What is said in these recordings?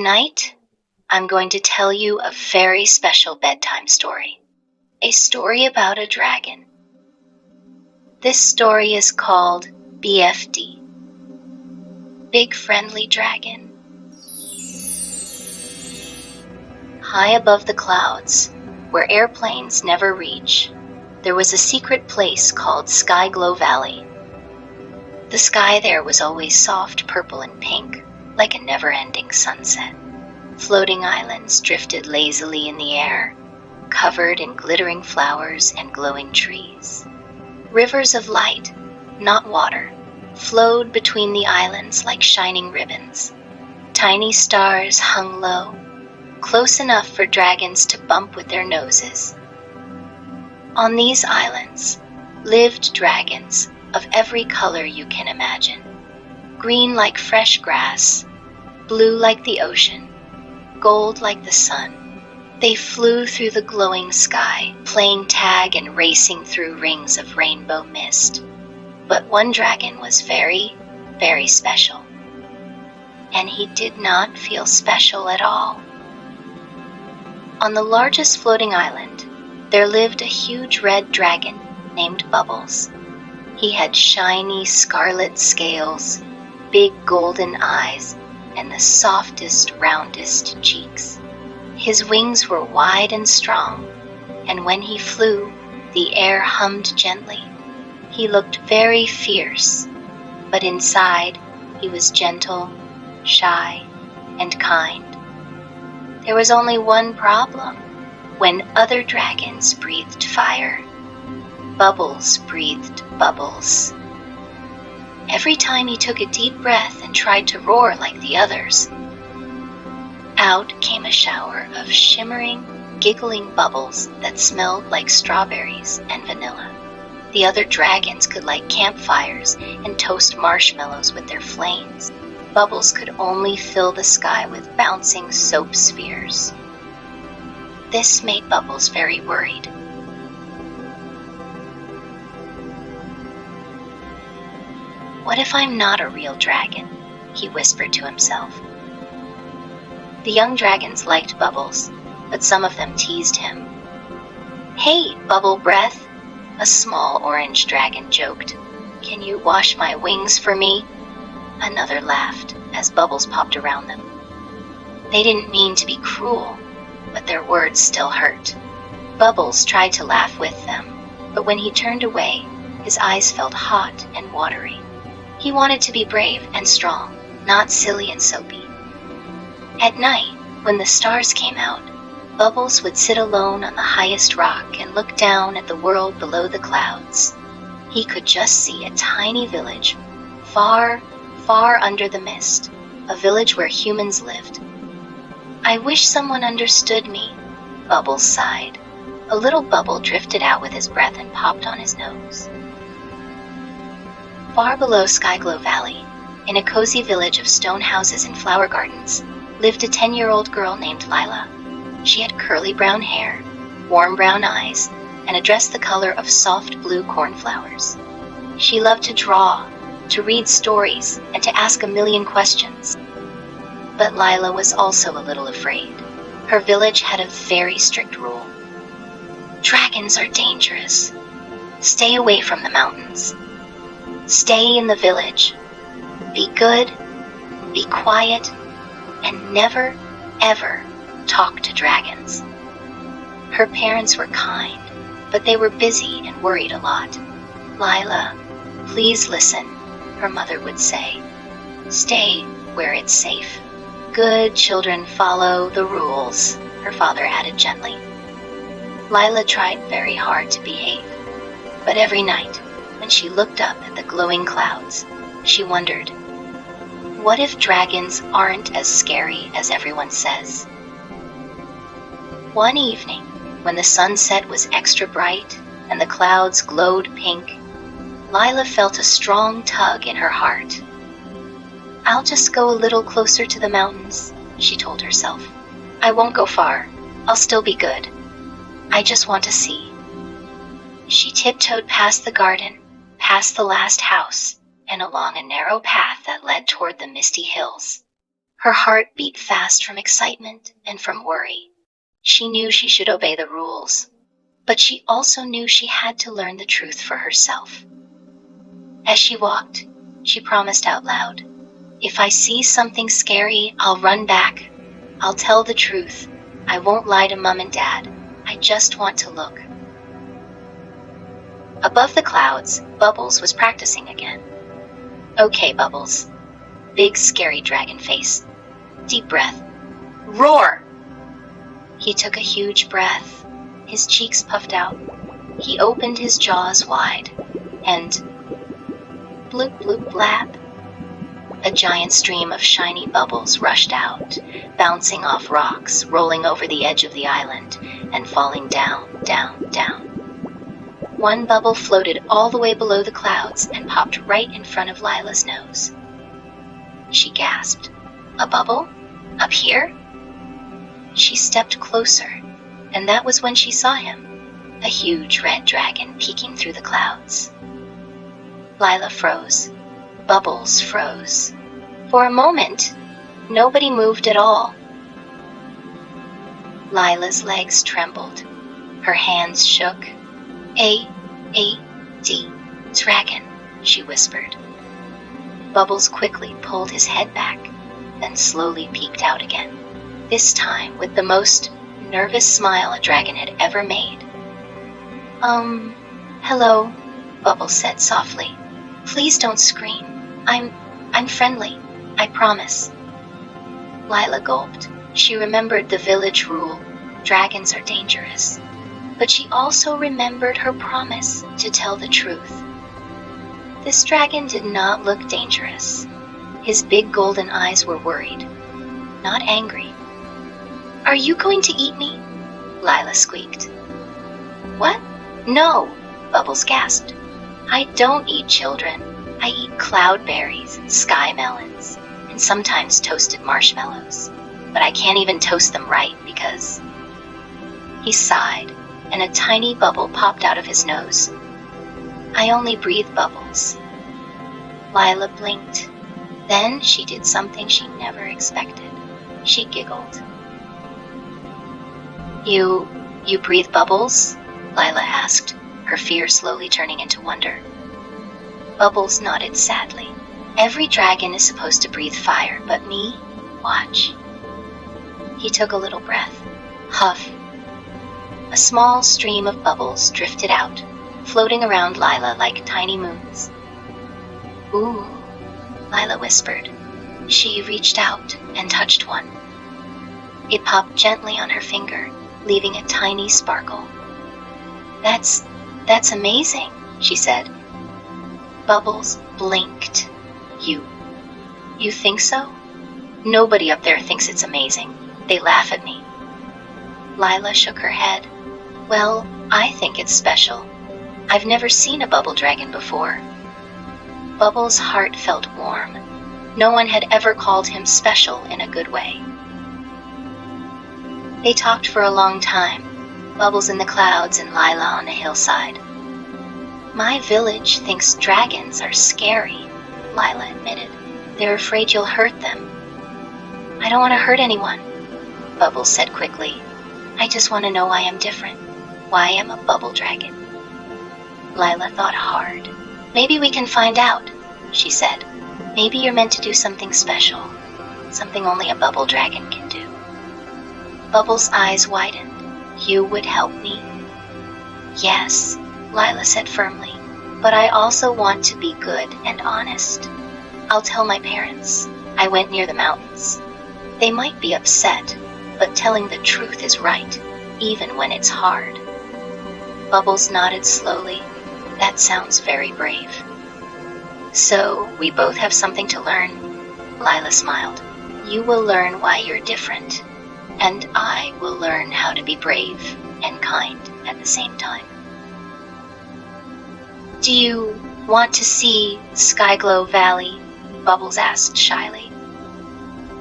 Tonight, I'm going to tell you a very special bedtime story. A story about a dragon. This story is called BFD. Big Friendly Dragon. High above the clouds, where airplanes never reach, there was a secret place called Skyglow Valley. The sky there was always soft purple and pink, like a never-ending sunset. Floating islands drifted lazily in the air, covered in glittering flowers and glowing trees. Rivers of light, not water, flowed between the islands like shining ribbons. Tiny stars hung low, close enough for dragons to bump with their noses. On these islands lived dragons of every color you can imagine. Green like fresh grass, blue like the ocean, gold like the sun. They flew through the glowing sky, playing tag and racing through rings of rainbow mist. But one dragon was very, very special. And he did not feel special at all. On the largest floating island, there lived a huge red dragon named Bubbles. He had shiny scarlet scales, big golden eyes, and the softest, roundest cheeks. His wings were wide and strong, and when he flew, the air hummed gently. He looked very fierce, but inside he was gentle, shy, and kind. There was only one problem. When other dragons breathed fire, Bubbles breathed bubbles. Every time he took a deep breath and tried to roar like the others, out came a shower of shimmering, giggling bubbles that smelled like strawberries and vanilla. The other dragons could light campfires and toast marshmallows with their flames. Bubbles could only fill the sky with bouncing soap spheres. This made Bubbles very worried. What if I'm not a real dragon? He whispered to himself. The young dragons liked Bubbles, but some of them teased him. "Hey, Bubble Breath," a small orange dragon joked. "Can you wash my wings for me?" Another laughed as bubbles popped around them. They didn't mean to be cruel, but their words still hurt. Bubbles tried to laugh with them, but when he turned away, his eyes felt hot and watery. He wanted to be brave and strong, not silly and soapy. At night, when the stars came out, Bubbles would sit alone on the highest rock and look down at the world below the clouds. He could just see a tiny village, far, far under the mist, a village where humans lived. "I wish someone understood me," Bubbles sighed. A little bubble drifted out with his breath and popped on his nose. Far below Skyglow Valley, in a cozy village of stone houses and flower gardens, lived a 10-year-old girl named Lila. She had curly brown hair, warm brown eyes, and a dress the color of soft blue cornflowers. She loved to draw, to read stories, and to ask a million questions. But Lila was also a little afraid. Her village had a very strict rule. "Dragons are dangerous. Stay away from the mountains. Stay in the village. Be good, be quiet, and never, ever talk to dragons." Her parents were kind, but they were busy and worried a lot. "Lila, please listen," her mother would say. "Stay where it's safe. Good children follow the rules," her father added gently. Lila tried very hard to behave, but every night, when she looked up at the glowing clouds, she wondered, what if dragons aren't as scary as everyone says? One evening, when the sunset was extra bright and the clouds glowed pink, Lila felt a strong tug in her heart. "I'll just go a little closer to the mountains," she told herself. "I won't go far. I'll still be good. I just want to see." She tiptoed past the garden, past the last house, and along a narrow path that led toward the misty hills. Her heart beat fast from excitement and from worry. She knew she should obey the rules, but she also knew she had to learn the truth for herself. As she walked, she promised out loud, "If I see something scary, I'll run back. I'll tell the truth. I won't lie to Mom and Dad. I just want to look." Above the clouds, Bubbles was practicing again. "Okay, Bubbles. Big scary dragon face. Deep breath. Roar!" He took a huge breath. His cheeks puffed out. He opened his jaws wide, and bloop bloop blap. A giant stream of shiny bubbles rushed out, bouncing off rocks, rolling over the edge of the island, and falling down, down, down. One bubble floated all the way below the clouds and popped right in front of Lila's nose. She gasped. "A bubble? Up here?" She stepped closer, and that was when she saw him, a huge red dragon peeking through the clouds. Lila froze. Bubbles froze. For a moment, nobody moved at all. Lila's legs trembled. Her hands shook. A-D, dragon, she whispered. Bubbles quickly pulled his head back, then slowly peeked out again, this time with the most nervous smile a dragon had ever made. Hello," Bubbles said softly. "Please don't scream. I'm friendly. I promise." Lila gulped. She remembered the village rule, dragons are dangerous. But she also remembered her promise to tell the truth. This dragon did not look dangerous. His big golden eyes were worried, not angry. "Are you going to eat me?" Lila squeaked. "What? No," Bubbles gasped. "I don't eat children. I eat cloudberries, sky melons, and sometimes toasted marshmallows. But I can't even toast them right because..." He sighed, and a tiny bubble popped out of his nose. "I only breathe bubbles." Lila blinked. Then she did something she never expected. She giggled. You breathe bubbles?" Lila asked, her fear slowly turning into wonder. Bubbles nodded sadly. "Every dragon is supposed to breathe fire, but me? Watch." He took a little breath. Huff. A small stream of bubbles drifted out, floating around Lila like tiny moons. "Ooh," Lila whispered. She reached out and touched one. It popped gently on her finger, leaving a tiny sparkle. That's amazing," she said. Bubbles blinked. You think so? Nobody up there thinks it's amazing. They laugh at me." Lila shook her head. "Well, I think it's special. I've never seen a bubble dragon before." Bubbles' heart felt warm. No one had ever called him special in a good way. They talked for a long time, Bubbles in the clouds and Lila on the hillside. "My village thinks dragons are scary," Lila admitted. "They're afraid you'll hurt them." "I don't want to hurt anyone," Bubbles said quickly. "I just want to know why I'm different, why I'm a bubble dragon." Lila thought hard. "Maybe we can find out," she said. "Maybe you're meant to do something special, something only a bubble dragon can do." Bubbles' eyes widened. "You would help me?" "Yes," Lila said firmly, "but I also want to be good and honest. I'll tell my parents. I went near the mountains. They might be upset, but telling the truth is right, even when it's hard." Bubbles nodded slowly. "That sounds very brave." "So, we both have something to learn," Lila smiled. "You will learn why you're different, and I will learn how to be brave and kind at the same time." "Do you want to see Skyglow Valley?" Bubbles asked shyly.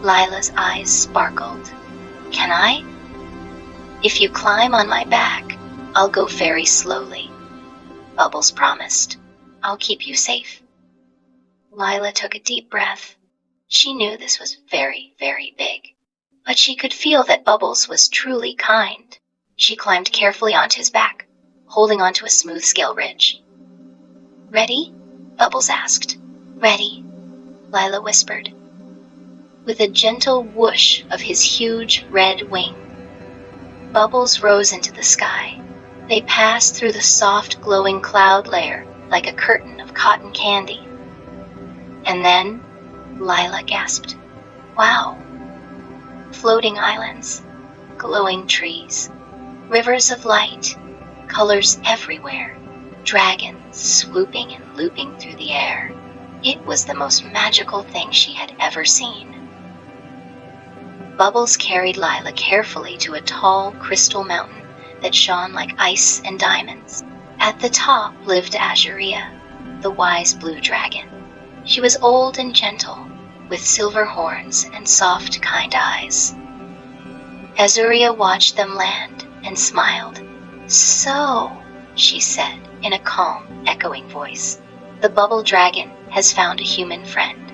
Lila's eyes sparkled. "Can I?" "If you climb on my back, I'll go very slowly," Bubbles promised. "I'll keep you safe." Lila took a deep breath. She knew this was very, very big, but she could feel that Bubbles was truly kind. She climbed carefully onto his back, holding onto a smooth scale ridge. "Ready?" Bubbles asked. "Ready," Lila whispered. With a gentle whoosh of his huge red wing, Bubbles rose into the sky. They passed through the soft, glowing cloud layer like a curtain of cotton candy. And then, Lila gasped, "Wow!" Floating islands, glowing trees, rivers of light, colors everywhere, dragons swooping and looping through the air. It was the most magical thing she had ever seen. Bubbles carried Lila carefully to a tall crystal mountain that shone like ice and diamonds. At the top lived Azura, the wise blue dragon. She was old and gentle, with silver horns and soft, kind eyes. Azura watched them land and smiled. "So," she said in a calm, echoing voice, "the bubble dragon has found a human friend."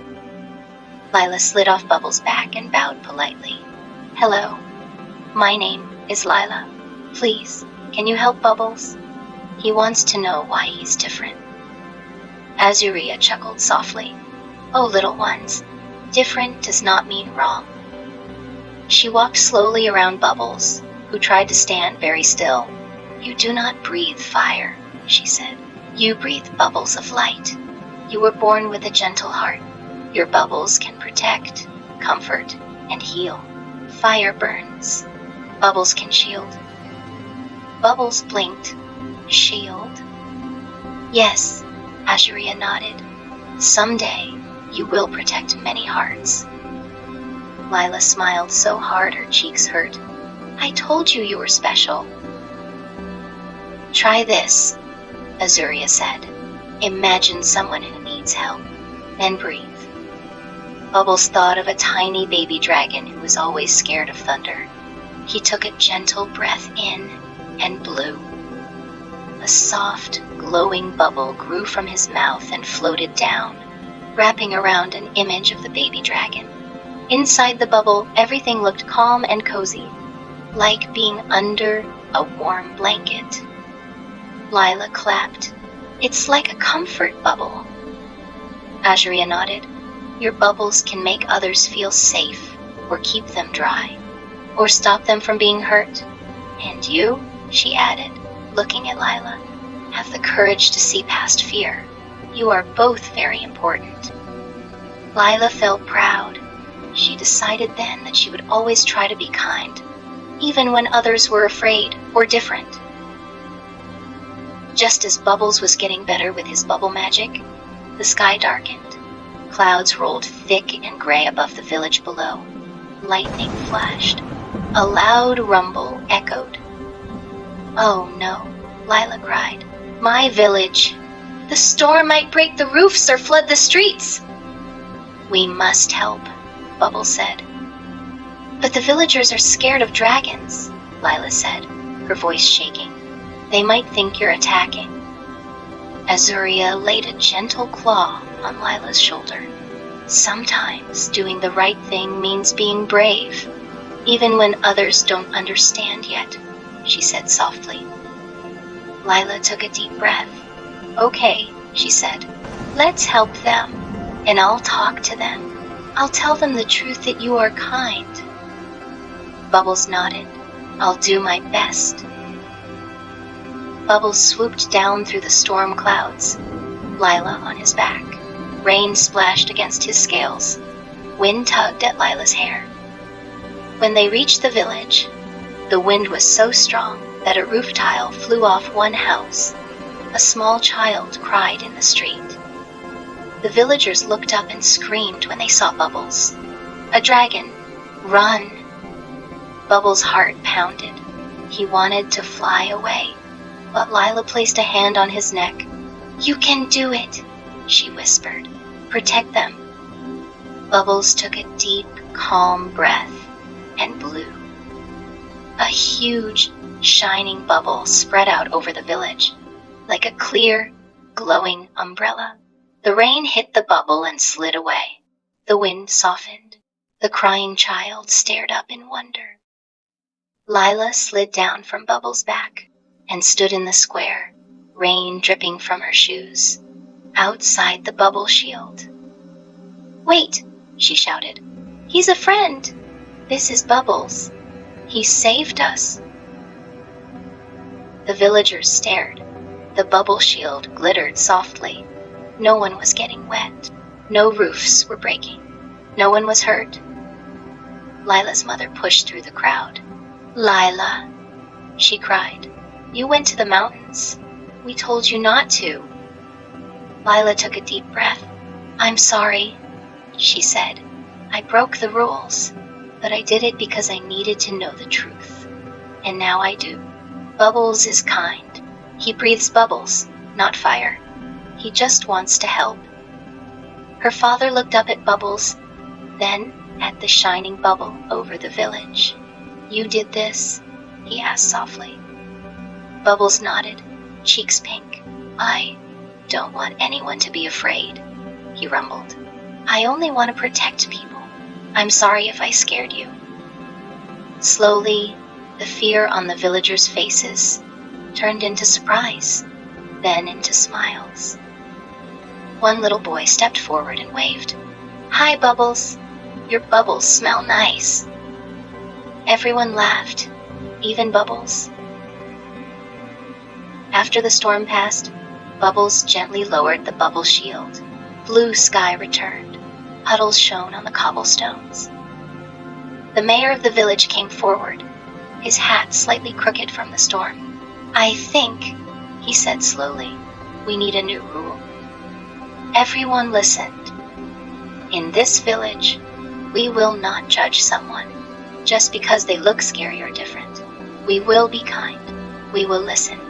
Lila slid off Bubbles' back and bowed politely. "Hello, my name is Lila. Please, can you help Bubbles? He wants to know why he's different." Azura chuckled softly. "Oh, little ones, different does not mean wrong." She walked slowly around Bubbles, who tried to stand very still. "You do not breathe fire," she said. "You breathe bubbles of light. You were born with a gentle heart. Your bubbles can protect, comfort, and heal. Fire burns. Bubbles can shield." Bubbles blinked. "Shield?" "Yes," Azura nodded. "Someday, you will protect many hearts." Lila smiled so hard her cheeks hurt. "I told you you were special." "Try this," Azura said. "Imagine someone who needs help, then breathe." Bubbles thought of a tiny baby dragon who was always scared of thunder. He took a gentle breath in and blew. A soft, glowing bubble grew from his mouth and floated down, wrapping around an image of the baby dragon. Inside the bubble, everything looked calm and cozy, like being under a warm blanket. Lila clapped. "It's like a comfort bubble." Azura nodded. "Your bubbles can make others feel safe, or keep them dry, or stop them from being hurt. And you," she added, looking at Lila, "have the courage to see past fear. You are both very important." Lila felt proud. She decided then that she would always try to be kind, even when others were afraid or different. Just as Bubbles was getting better with his bubble magic, the sky darkened. Clouds rolled thick and gray above the village below. Lightning flashed. A loud rumble echoed. "Oh no," Lila cried. "My village! The storm might break the roofs or flood the streets." "We must help," Bubbles said. "But the villagers are scared of dragons," Lila said, her voice shaking. "They might think you're attacking." Azura laid a gentle claw on Lila's shoulder. "Sometimes doing the right thing means being brave, even when others don't understand yet," she said softly. Lila took a deep breath. "Okay," she said. "Let's help them, and I'll talk to them. I'll tell them the truth that you are kind." Bubbles nodded. "I'll do my best." Bubbles swooped down through the storm clouds, Lila on his back. Rain splashed against his scales. Wind tugged at Lila's hair. When they reached the village, the wind was so strong that a roof tile flew off one house. A small child cried in the street. The villagers looked up and screamed when they saw Bubbles. "A dragon! Run!" Bubbles' heart pounded. He wanted to fly away, but Lila placed a hand on his neck. "You can do it," she whispered. "Protect them." Bubbles took a deep, calm breath and blew. A huge, shining bubble spread out over the village, like a clear, glowing umbrella. The rain hit the bubble and slid away. The wind softened. The crying child stared up in wonder. Lila slid down from Bubbles' back and stood in the square, rain dripping from her shoes, outside the bubble shield. "Wait," she shouted. "He's a friend! This is Bubbles. He saved us!" The villagers stared. The bubble shield glittered softly. No one was getting wet. No roofs were breaking. No one was hurt. Lila's mother pushed through the crowd. "Lila," she cried, "you went to the mountains. We told you not to." Lila took a deep breath. "I'm sorry," she said. "I broke the rules, but I did it because I needed to know the truth. And now I do. Bubbles is kind. He breathes bubbles, not fire. He just wants to help." Her father looked up at Bubbles, then at the shining bubble over the village. "You did this?" he asked softly. Bubbles nodded, cheeks pink. "I don't want anyone to be afraid," he rumbled. "I only want to protect people. I'm sorry if I scared you." Slowly, the fear on the villagers' faces turned into surprise, then into smiles. One little boy stepped forward and waved. "Hi, Bubbles. Your bubbles smell nice." Everyone laughed, even Bubbles. After the storm passed, Bubbles gently lowered the bubble shield. Blue sky returned. Puddles shone on the cobblestones. The mayor of the village came forward, his hat slightly crooked from the storm. "I think," he said slowly, "we need a new rule." Everyone listened. "In this village, we will not judge someone just because they look scary or different. We will be kind, we will listen,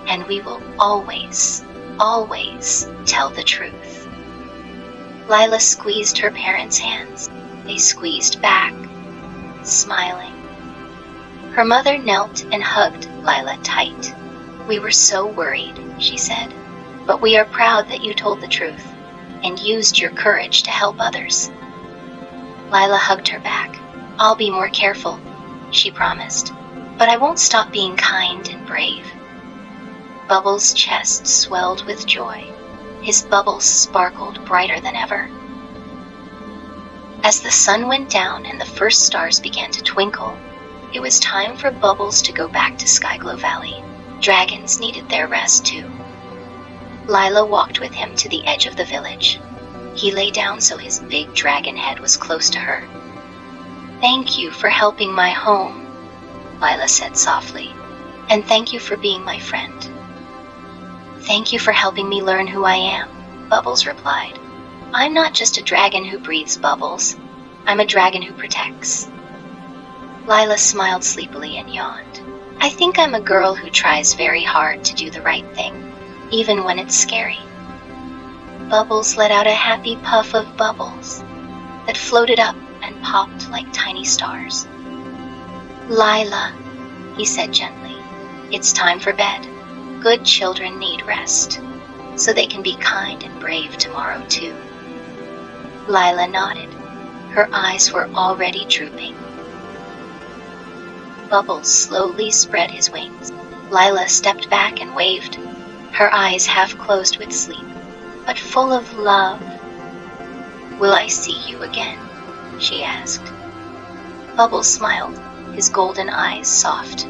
and we will always, always tell the truth." Lila squeezed her parents' hands. They squeezed back, smiling. Her mother knelt and hugged Lila tight. "We were so worried," she said, "but we are proud that you told the truth and used your courage to help others." Lila hugged her back. "I'll be more careful," she promised, "but I won't stop being kind and brave." Bubbles' chest swelled with joy. His bubbles sparkled brighter than ever. As the sun went down and the first stars began to twinkle, it was time for Bubbles to go back to Skyglow Valley. Dragons needed their rest too. Lila walked with him to the edge of the village. He lay down so his big dragon head was close to her. "Thank you for helping my home," Lila said softly, "and thank you for being my friend." "Thank you for helping me learn who I am," Bubbles replied. "I'm not just a dragon who breathes bubbles. I'm a dragon who protects." Lila smiled sleepily and yawned. "I think I'm a girl who tries very hard to do the right thing, even when it's scary." Bubbles let out a happy puff of bubbles that floated up and popped like tiny stars. "Lila," he said gently, "it's time for bed. Good children need rest, so they can be kind and brave tomorrow too." Lila nodded. Her eyes were already drooping. Bubbles slowly spread his wings. Lila stepped back and waved, her eyes half closed with sleep, but full of love. "Will I see you again?" she asked. Bubbles smiled, his golden eyes soft.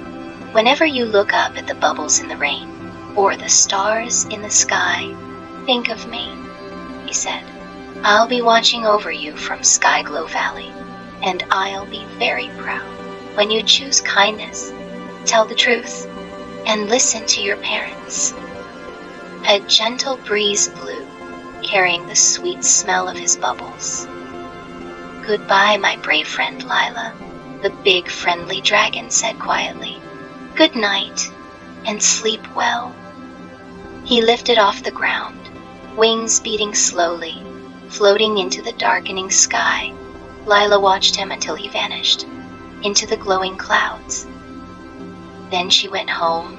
"Whenever you look up at the bubbles in the rain, or the stars in the sky, think of me," he said. "I'll be watching over you from Skyglow Valley, and I'll be very proud when you choose kindness, tell the truth, and listen to your parents." A gentle breeze blew, carrying the sweet smell of his bubbles. "Goodbye, my brave friend Lila," the big friendly dragon said quietly. "Good night, and sleep well." He lifted off the ground, wings beating slowly, floating into the darkening sky. Lila watched him until he vanished into the glowing clouds. Then she went home,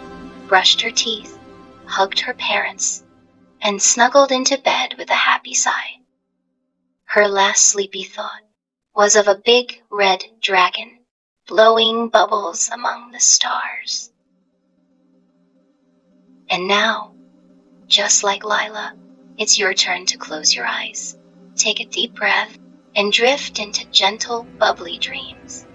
brushed her teeth, hugged her parents, and snuggled into bed with a happy sigh. Her last sleepy thought was of a big red dragon blowing bubbles among the stars. And now, just like Lila, it's your turn to close your eyes, take a deep breath, and drift into gentle, bubbly dreams.